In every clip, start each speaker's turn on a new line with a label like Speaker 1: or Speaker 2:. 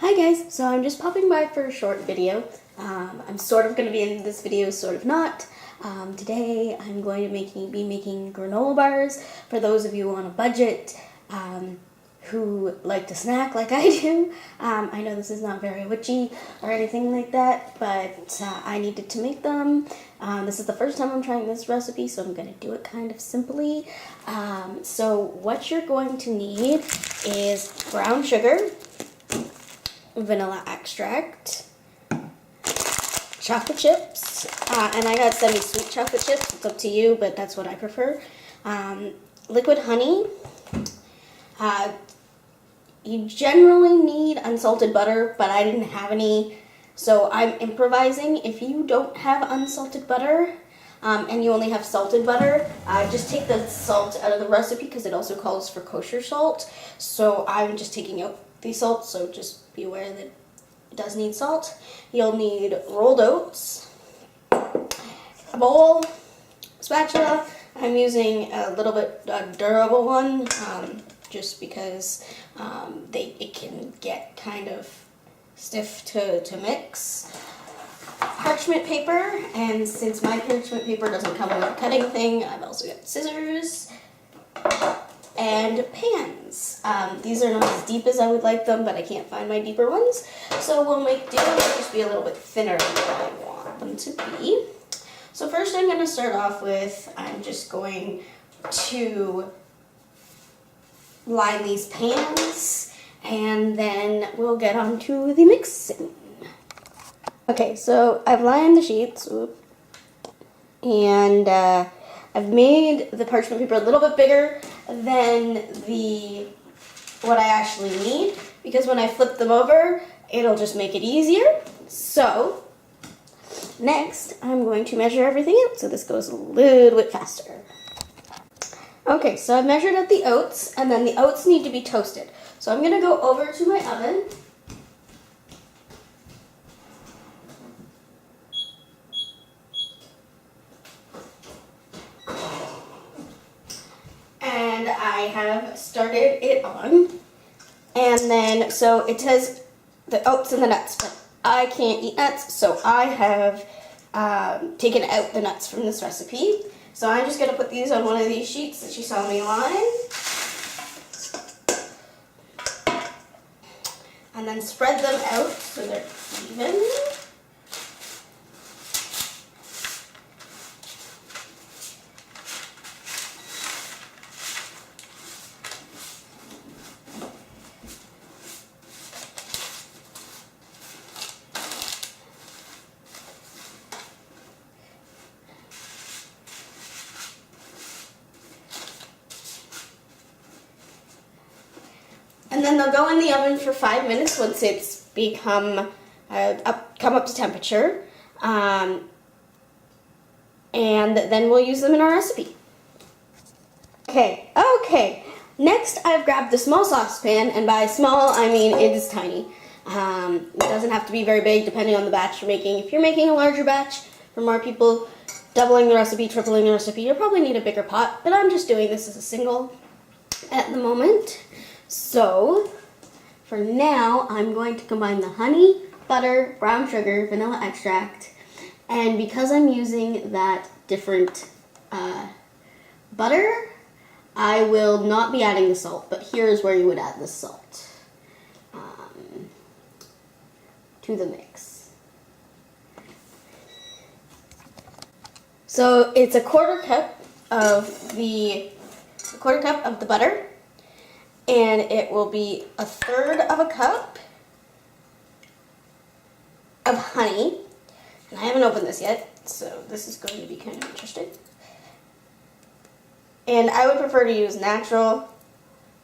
Speaker 1: Hi guys, so I'm just popping by for a short video. I'm sort of going to be in this video, sort of not. Today I'm going to be making granola bars for those of you on a budget who like to snack like I do. I know this is not very witchy or anything like that, but I needed to make them. This is the first time I'm trying this recipe, so I'm going to do it kind of simply. So what you're going to need is brown sugar, vanilla extract, chocolate chips, and I got semi-sweet chocolate chips. It's up to you, but that's what I prefer. Liquid honey. You generally need unsalted butter, but I didn't have any, so I'm improvising. If you don't have unsalted butter, and you only have salted butter, just take the salt out of the recipe because it also calls for kosher salt. So I'm just taking out the salt, so just be aware that it does need salt. You'll need rolled oats, a bowl, spatula. I'm using a little bit durable one, just because it can get kind of stiff to mix. Parchment paper, and since my parchment paper doesn't come with a cutting thing, I've also got scissors and pans. These are not as deep as I would like them, but I can't find my deeper ones, so we'll make do. They'll just be a little bit thinner than I want them to be. So first I'm going to start off with, I'm just going to line these pans, and then we'll get on to the mixing. Okay, so I've lined the sheets, and I've made the parchment paper a little bit bigger than what I actually need, because when I flip them over, it'll just make it easier. So next, I'm going to measure everything out, so this goes a little bit faster. Okay, so I've measured out the oats, and then the oats need to be toasted. So I'm going to go over to my oven. And I have started it on. And then, so it says the oats and the nuts, but I can't eat nuts, so I have taken out the nuts from this recipe. So I'm just going to put these on one of these sheets that you saw me line. And then spread them out so they're even. And then they'll go in the oven for 5 minutes once it's come up to temperature. And then we'll use them in our recipe. Okay. Next, I've grabbed a small saucepan, and by small, I mean it is tiny. It doesn't have to be very big, depending on the batch you're making. If you're making a larger batch for more people, doubling the recipe, tripling the recipe, you'll probably need a bigger pot, but I'm just doing this as a single at the moment. So, for now, I'm going to combine the honey, butter, brown sugar, vanilla extract, and because I'm using that different butter, I will not be adding the salt, but here's where you would add the salt to the mix. So it's a quarter cup of the butter, and it will be a third of a cup of honey. And I haven't opened this yet, so this is going to be kind of interesting. And I would prefer to use natural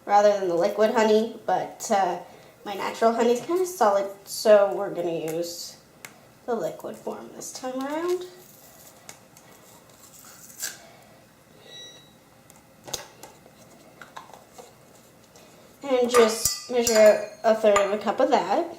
Speaker 1: rather than the liquid honey, but my natural honey is kind of solid, so we're going to use the liquid form this time around. And just measure out a third of a cup of that.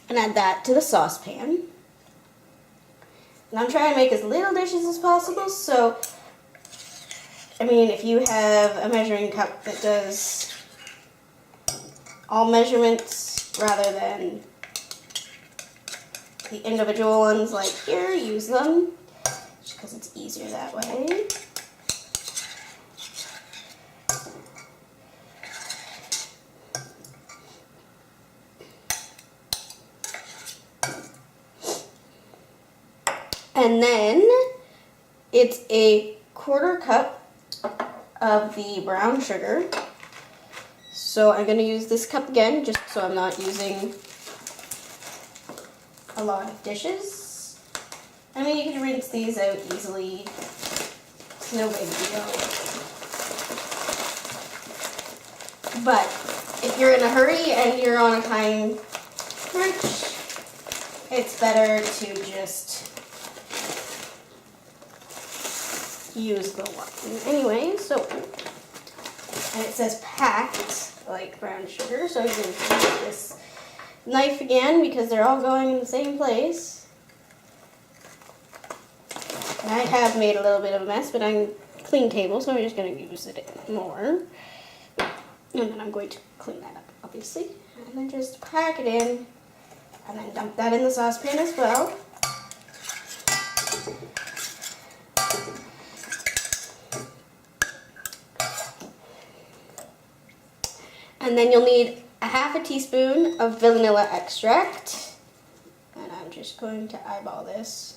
Speaker 1: and add that to the saucepan. And I'm trying to make as little dishes as possible, so, I mean, if you have a measuring cup that does all measurements rather than the individual ones like here, use them, just because it's easier that way. And then it's a 1/4 cup of the brown sugar. So I'm going to use this cup again, just so I'm not using a lot of dishes. I mean, you can rinse these out easily. It's no big deal. But if you're in a hurry and you're on a time crunch, it's better to just use the one. Anyway, so, and it says packed, like brown sugar, so I'm going to use this knife again because they're all going in the same place. And I have made a little bit of a mess, but I'm clean table, so I'm just going to use it more. And then I'm going to clean that up, obviously. And then just pack it in, and then dump that in the saucepan as well. And then you'll need a 1/2 teaspoon of vanilla extract. And I'm just going to eyeball this.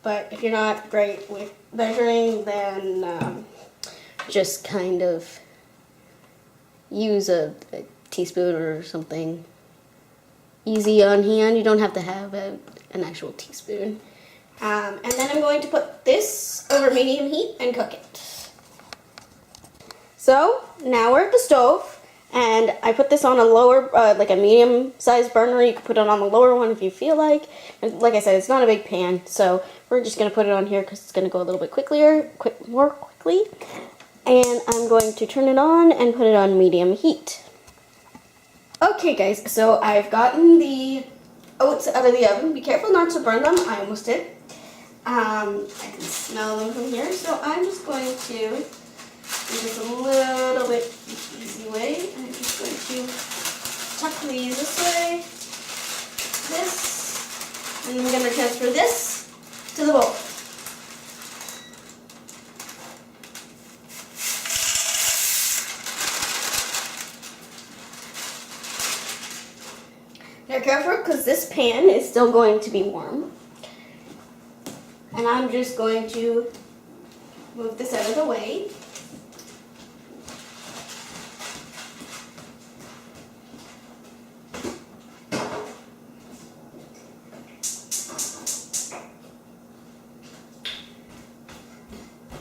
Speaker 1: But if you're not great with measuring, then just kind of use a teaspoon or something easy on hand. You don't have to have an actual teaspoon. And then I'm going to put this over medium heat and cook it. So now we're at the stove, and I put this on a lower, like a medium-sized burner. You can put it on the lower one if you feel like. And like I said, it's not a big pan, so we're just going to put it on here because it's going to go a little bit more quickly. And I'm going to turn it on and put it on medium heat. Okay, guys, so I've gotten the oats out of the oven. Be careful not to burn them. I almost did. I can smell them from here, so I'm just going to do this a little bit easy way. I'm just going to tuck these this way, this, and I'm going to transfer this to the bowl. Now careful, because this pan is still going to be warm. And I'm just going to move this out of the way.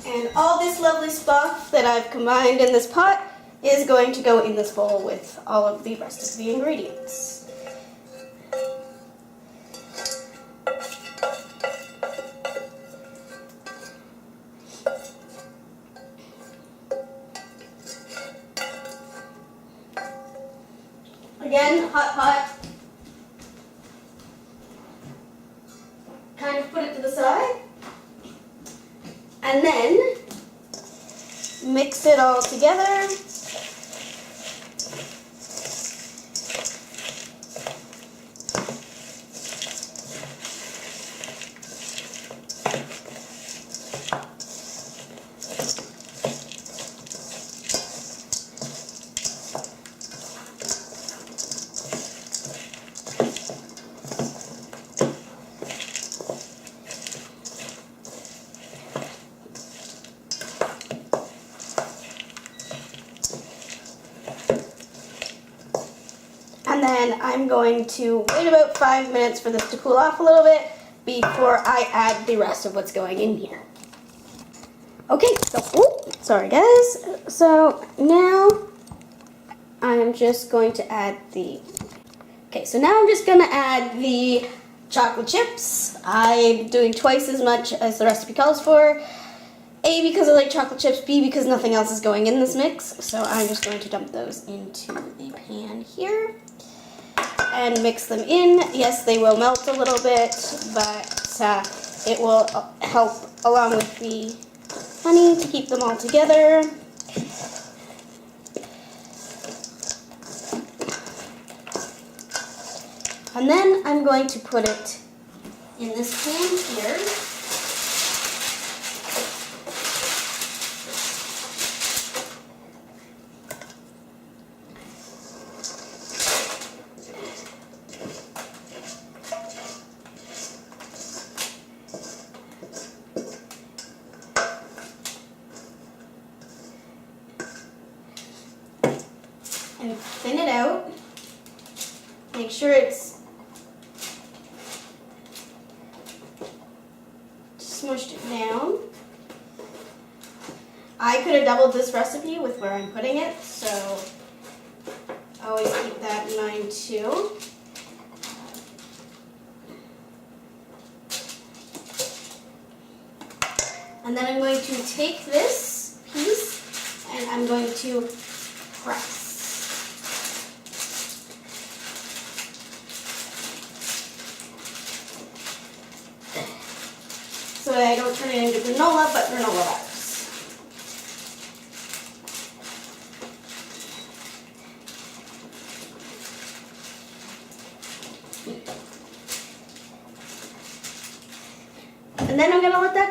Speaker 1: And all this lovely stuff that I've combined in this pot is going to go in this bowl with all of the rest of the ingredients. Again, hot. Kind of put it to the side. And then mix it all together. And then I'm going to wait about 5 minutes for this to cool off a little bit before I add the rest of what's going in here. Okay, so, sorry guys. So now I'm just going to add so now I'm just going to add the chocolate chips. I'm doing twice as much as the recipe calls for. A, because I like chocolate chips. B, because nothing else is going in this mix. So I'm just going to dump those into the pan here. and mix them in. Yes, they will melt a little bit, but it will help along with the honey to keep them all together. And then I'm going to put it in this pan here. And thin it out. Make sure it's smushed it down. I could have doubled this recipe with where I'm putting it, so always keep that in mind too. And then I'm going to take this piece and I'm going to press. So that I don't turn it into granola, but granola bars. And then I'm going to let that